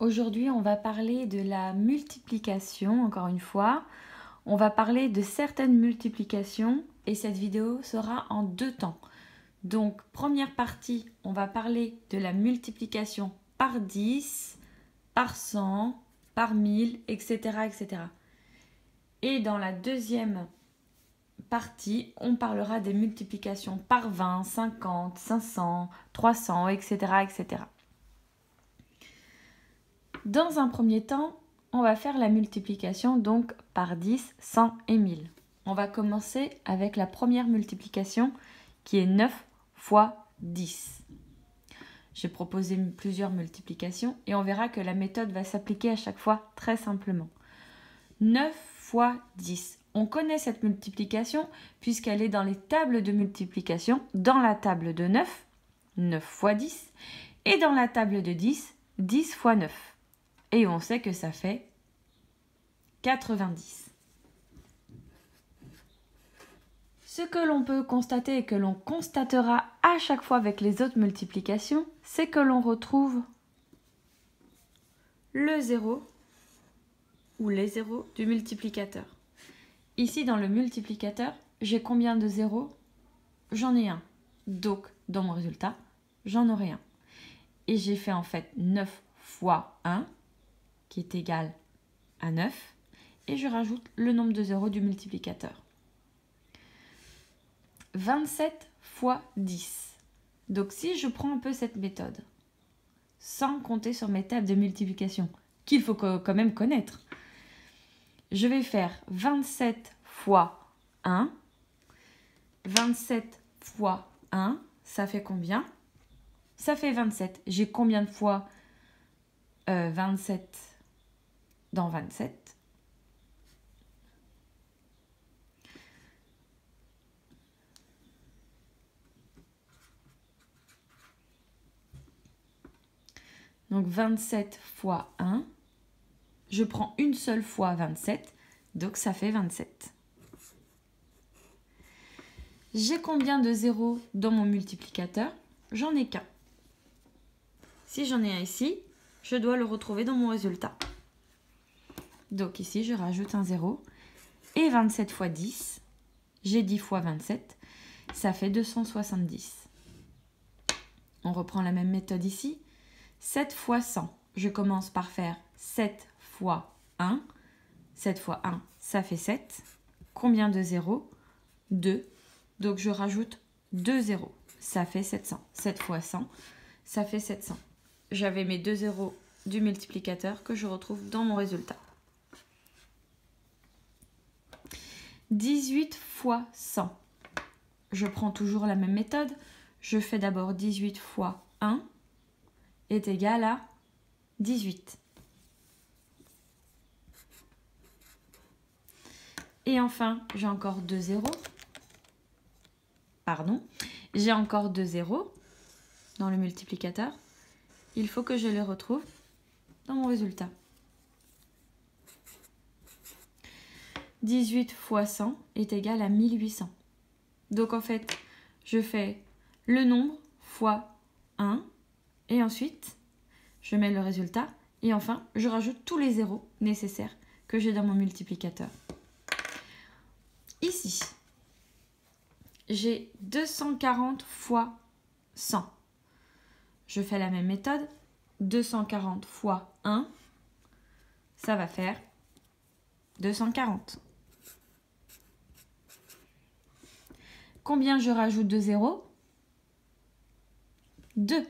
Aujourd'hui, on va parler de la multiplication, encore une fois. On va parler de certaines multiplications et cette vidéo sera en deux temps. Donc, première partie, on va parler de la multiplication par 10, par 100, par 1000, etc., etc. Et dans la deuxième partie, on parlera des multiplications par 20, 50, 500, 300, etc., etc. Dans un premier temps, on va faire la multiplication donc par 10, 100 et 1000. On va commencer avec la première multiplication qui est 9 fois 10. J'ai proposé plusieurs multiplications et on verra que la méthode va s'appliquer à chaque fois très simplement. 9 fois 10. On connaît cette multiplication puisqu'elle est dans les tables de multiplication, dans la table de 9, 9 fois 10, et dans la table de 10, 10 fois 9. Et on sait que ça fait 90. Ce que l'on peut constater et que l'on constatera à chaque fois avec les autres multiplications, c'est que l'on retrouve le 0 ou les zéros du multiplicateur. Ici, dans le multiplicateur, j'ai combien de zéros? J'en ai un. Donc, dans mon résultat, j'en aurai un. Et j'ai fait en fait 9 fois 1, qui est égal à 9. Et je rajoute le nombre de zéros du multiplicateur. 27 fois 10. Donc si je prends un peu cette méthode, sans compter sur mes tables de multiplication, qu'il faut quand même connaître, je vais faire 27 fois 1. 27 fois 1, ça fait combien? Ça fait 27. J'ai combien de fois 27 dans 27? Donc 27 fois 1, je prends une seule fois 27, donc ça fait 27. J'ai combien de zéros dans mon multiplicateur? J'en ai qu'un. Si j'en ai un ici, je dois le retrouver dans mon résultat. Donc ici, je rajoute un 0. Et 27 fois 10, j'ai 10 fois 27, ça fait 270. On reprend la même méthode ici. 7 fois 100, je commence par faire 7 fois 1. 7 fois 1, ça fait 7. Combien de zéros? 2. Donc je rajoute 2 zéros. Ça fait 700. 7 fois 100, ça fait 700. J'avais mes 2 zéros du multiplicateur que je retrouve dans mon résultat. 18 fois 100. Je prends toujours la même méthode. Je fais d'abord 18 fois 1 est égal à 18. Et enfin, j'ai encore 2 zéros. Pardon. J'ai encore 2 zéros dans le multiplicateur. Il faut que je les retrouve dans mon résultat. 18 fois 100 est égal à 1800. Donc en fait, je fais le nombre fois 1 et ensuite, je mets le résultat et enfin, je rajoute tous les zéros nécessaires que j'ai dans mon multiplicateur. Ici, j'ai 240 fois 100. Je fais la même méthode. 240 fois 1, ça va faire 240. Combien je rajoute de zéros? 2.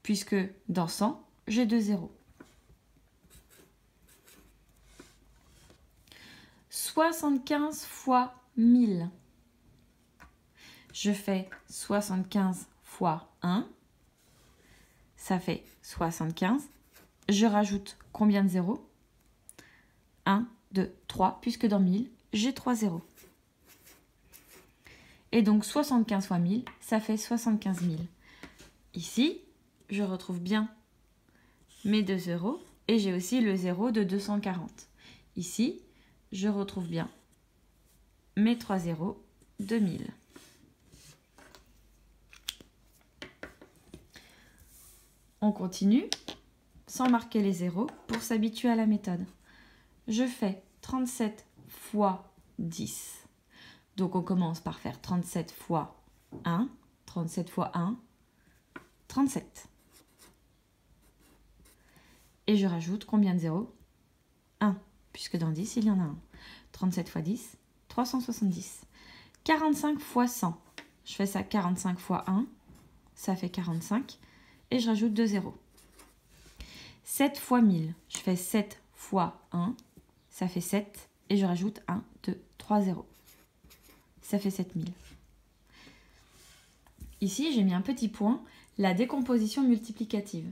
Puisque dans 100, j'ai 2 zéros. 75 fois 1000. Je fais 75 fois 1. Ça fait 75. Je rajoute combien de zéros? 1, 2, 3, puisque dans 1000, j'ai 3 zéros. Et donc 75 fois 1000, ça fait 75 000. Ici, je retrouve bien mes 2 zéros et j'ai aussi le 0 de 240. Ici, je retrouve bien mes 3 zéros de 1000. On continue. sans marquer les zéros pour s'habituer à la méthode. Je fais 37 fois 10. Donc on commence par faire 37 fois 1. 37 fois 1, 37. Et je rajoute combien de zéros? 1, puisque dans 10, il y en a un. 37 fois 10, 370. 45 fois 100. Je fais ça 45 fois 1, ça fait 45. Et je rajoute 2 zéros. 7 fois 1000. Je fais 7 fois 1, ça fait 7. Et je rajoute 1, 2, 3 zéros. Ça fait 7000. Ici, j'ai mis un petit point, la décomposition multiplicative.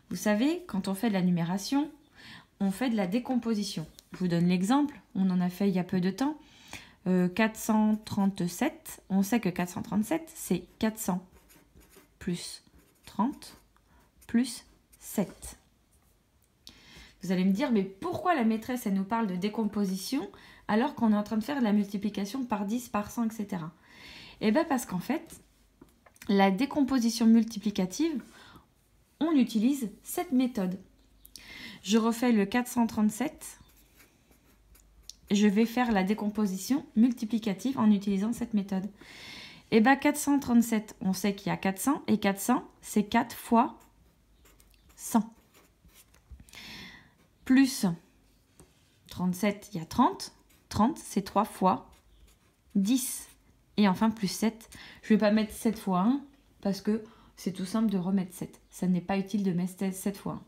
Vous savez, quand on fait de la numération, on fait de la décomposition. Je vous donne l'exemple, on en a fait il y a peu de temps. 437, on sait que 437, c'est 400 plus 30 plus 7. Vous allez me dire, mais pourquoi la maîtresse, elle nous parle de décomposition alors qu'on est en train de faire de la multiplication par 10, par 100, etc. Eh bien parce qu'en fait, la décomposition multiplicative, on utilise cette méthode. Je refais le 437. Je vais faire la décomposition multiplicative en utilisant cette méthode. Et bien 437, on sait qu'il y a 400. Et 400, c'est 4 fois 100. Plus 37, il y a 30. 30, c'est 3 fois 10. Et enfin, plus 7. Je ne vais pas mettre 7 fois 1 parce que c'est tout simple de remettre 7. Ça n'est pas utile de mettre 7 fois 1.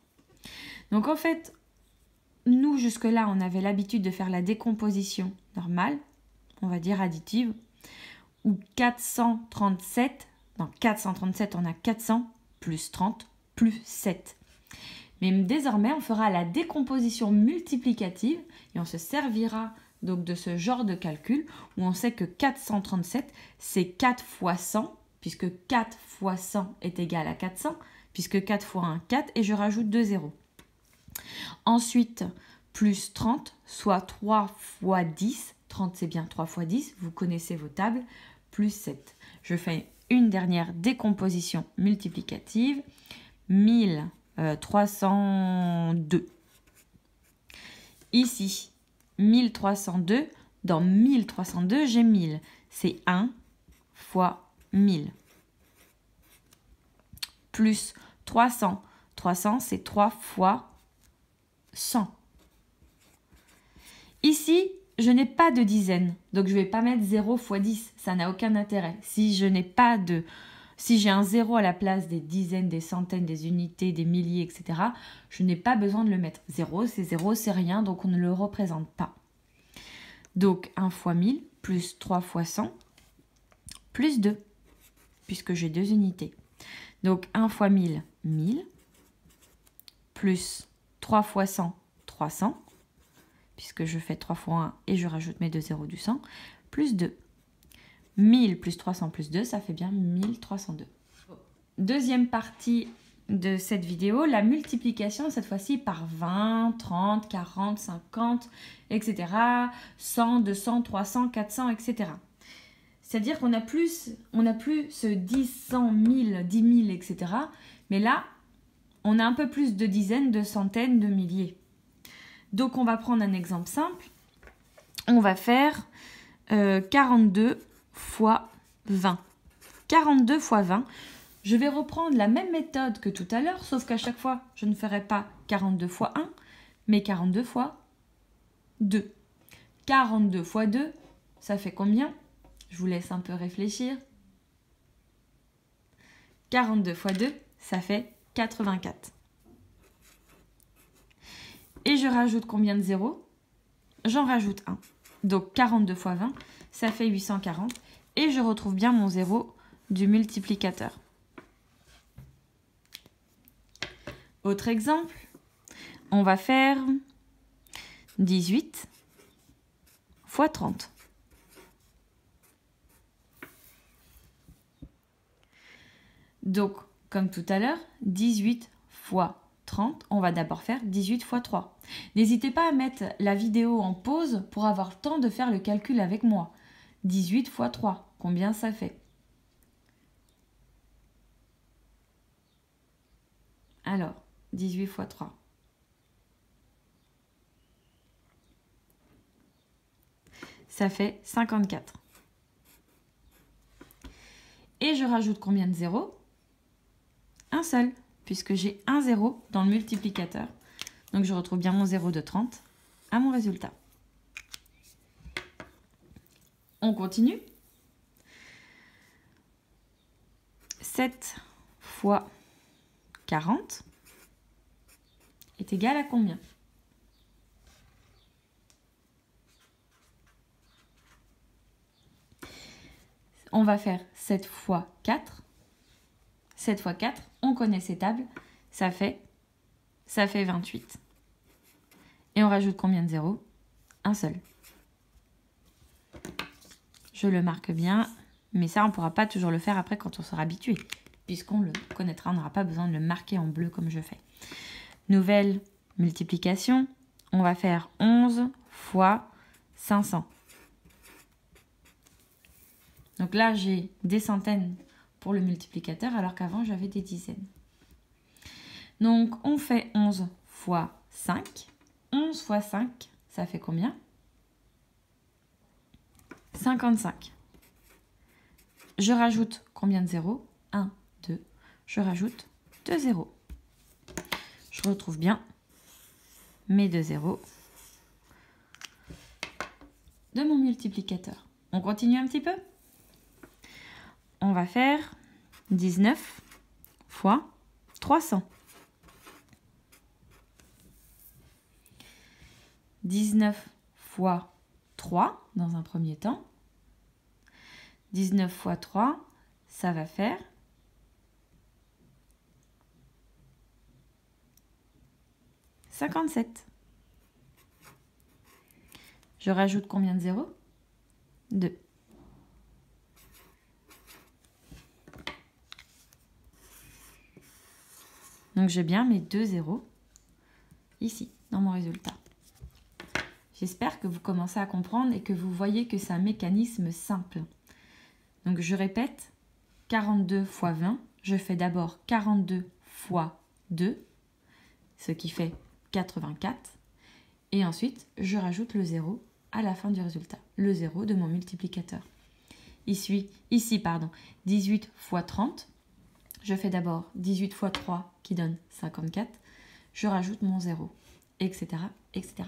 Donc en fait, nous jusque-là, on avait l'habitude de faire la décomposition normale, on va dire additive, où 437, dans 437, on a 400 plus 30 plus 7. Mais désormais, on fera la décomposition multiplicative et on se servira donc de ce genre de calcul où on sait que 437, c'est 4 fois 100, puisque 4 fois 100 est égal à 400, puisque 4 fois 1, 4, et je rajoute 2 zéros. Ensuite, plus 30, soit 3 fois 10, 30 c'est bien 3 fois 10, vous connaissez vos tables, plus 7. Je fais une dernière décomposition multiplicative, 1302. Ici, 1302, dans 1302, j'ai 1000. C'est 1 fois 1000. Plus 300. 300, c'est 3 fois 100. Ici, je n'ai pas de dizaine. Donc, je ne vais pas mettre 0 fois 10. Ça n'a aucun intérêt. Si j'ai un 0 à la place des dizaines, des centaines, des unités, des milliers, etc., je n'ai pas besoin de le mettre. 0, c'est rien, donc on ne le représente pas. Donc 1 fois 1000 plus 3 fois 100 plus 2, puisque j'ai 2 unités. Donc 1 fois 1000, 1000, plus 3 fois 100, 300, puisque je fais 3 fois 1 et je rajoute mes 2 zéros du 100, plus 2. 1000 plus 300 plus 2, ça fait bien 1302. Deuxième partie de cette vidéo, la multiplication, cette fois-ci par 20, 30, 40, 50, etc. 100, 200, 300, 400, etc. C'est-à-dire qu'on n'a plus ce 10, 100, 1000, 10 000, etc. Mais là, on a un peu plus de dizaines, de centaines, de milliers. Donc, on va prendre un exemple simple. On va faire 42 fois 20. 42 fois 20. Je vais reprendre la même méthode que tout à l'heure, sauf qu'à chaque fois, je ne ferai pas 42 fois 1, mais 42 fois 2. 42 fois 2, ça fait combien? Je vous laisse un peu réfléchir. 42 fois 2, ça fait 84. Et je rajoute combien de zéros? J'en rajoute 1. Donc 42 fois 20, ça fait 840. Et je retrouve bien mon zéro du multiplicateur. Autre exemple, on va faire 18 fois 30. Donc, comme tout à l'heure, 18 fois 30, on va d'abord faire 18 fois 3. N'hésitez pas à mettre la vidéo en pause pour avoir le temps de faire le calcul avec moi. 18 fois 3, combien ça fait? Alors, 18 x 3. Ça fait 54. Et je rajoute combien de zéros? Un seul, puisque j'ai un zéro dans le multiplicateur. Donc je retrouve bien mon 0 de 30 à mon résultat. On continue. 7 fois 40 est égal à combien? On va faire 7 fois 4. 7 fois 4, on connaît ces tables, ça fait 28. Et on rajoute combien de zéros? Un seul. Je le marque bien, mais ça, on ne pourra pas toujours le faire après quand on sera habitué, puisqu'on le connaîtra, on n'aura pas besoin de le marquer en bleu comme je fais. Nouvelle multiplication, on va faire 11 fois 500. Donc là, j'ai des centaines pour le multiplicateur, alors qu'avant, j'avais des dizaines. Donc, on fait 11 fois 5. 11 fois 5, ça fait combien? 55. Je rajoute combien de zéros? 1, 2. Je rajoute 2 zéros. Je retrouve bien mes 2 zéros de mon multiplicateur. On continue un petit peu? On va faire 19 fois 300. 19 fois 3 dans un premier temps. 19 fois 3, ça va faire 57. Je rajoute combien de zéros? 2. Donc j'ai bien mes 2 zéros ici, dans mon résultat. J'espère que vous commencez à comprendre et que vous voyez que c'est un mécanisme simple. Donc je répète, 42 fois 20, je fais d'abord 42 fois 2, ce qui fait 84. Et ensuite, je rajoute le 0 à la fin du résultat, le 0 de mon multiplicateur. Ici, 18 fois 30. Je fais d'abord 18 fois 3 qui donne 54. Je rajoute mon 0, etc., etc.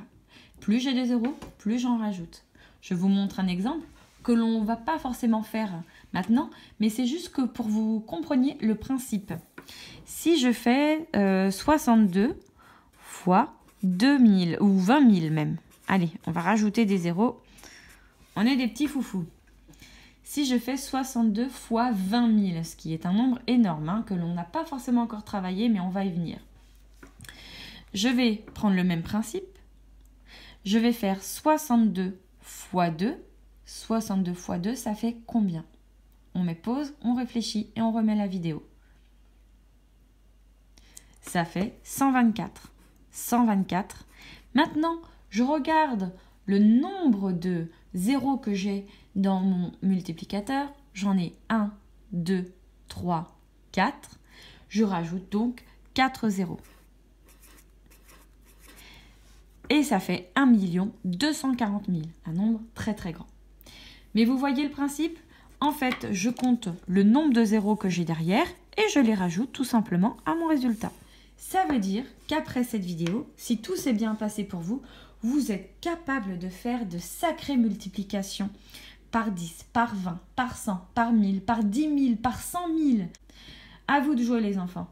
Plus j'ai des zéros, plus j'en rajoute. Je vous montre un exemple que l'on ne va pas forcément faire maintenant, mais c'est juste que pour vous compreniez le principe. Si je fais 62 fois 2000 ou 20 000 même, allez, on va rajouter des zéros, on est des petits foufous. Si je fais 62 fois 20 000, ce qui est un nombre énorme, hein, que l'on n'a pas forcément encore travaillé, mais on va y venir. Je vais prendre le même principe. Je vais faire 62 fois 2. 62 fois 2, ça fait combien? On met pause, on réfléchit et on remet la vidéo. Ça fait 124. 124. Maintenant, je regarde le nombre de zéros que j'ai dans mon multiplicateur. J'en ai 1, 2, 3, 4. Je rajoute donc 4 zéros. Et ça fait 1 240 000, un nombre très très grand. Mais vous voyez le principe? En fait, je compte le nombre de zéros que j'ai derrière et je les rajoute tout simplement à mon résultat. Ça veut dire qu'après cette vidéo, si tout s'est bien passé pour vous, vous êtes capable de faire de sacrées multiplications par 10, par 20, par 100, par 1000, par 10 000, par 100 000. À vous de jouer les enfants.